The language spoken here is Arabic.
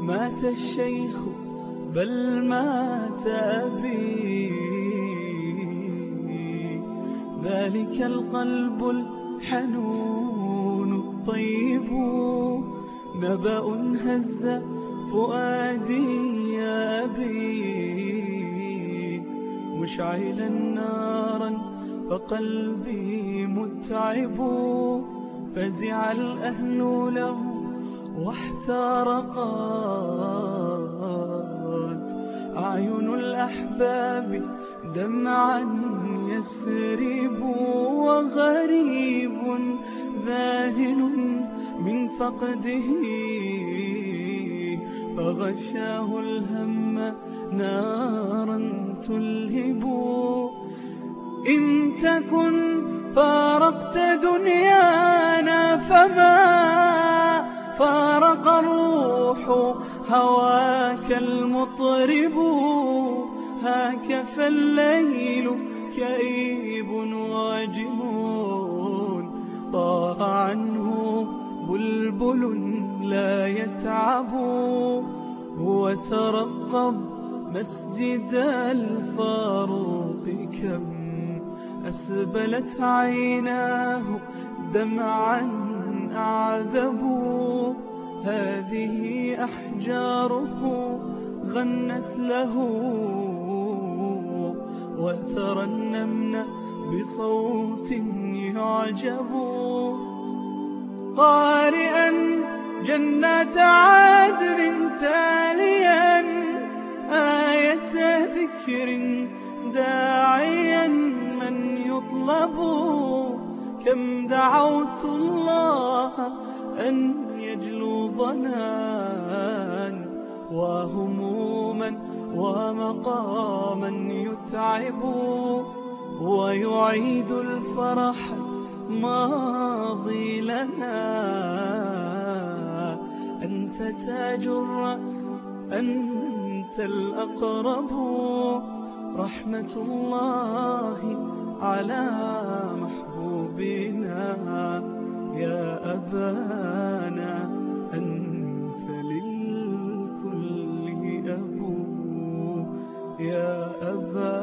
مات الشيخ بل مات أبي، ذلك القلب الحنون الطيب، نبأ هز فؤادي يا أبي، مشعلا نارا فقلبي متعب، فزع الأهل له واحترقت أعين الأحباب دمعا يسرب، وغريب ذاهل من فقده فغشاه الهم نارا تلهب. إن تكن فارقت دنيانا فما فارق الروح هواك المطرب، هاك فالليل كئيب واجمون، طار عنه بلبل لا يتعب، وترقب مسجد الفاروق كم أسبلت عيناه دمعا أعذب، هذه أحجاره غنت له وترنمن بصوت يعجب، قارئا جنات عدن تاليا آية ذكر داعيا من يطلب، كم دعوت الله أن يجلو ظنان وهموما ومقاما يتعب، ويعيد الفرح ماضي لنا. أنت تاج الرأس أنت الأقرب، رحمة الله على محبوبنا يا أبانا، أنت للكل أبو يا أبانا.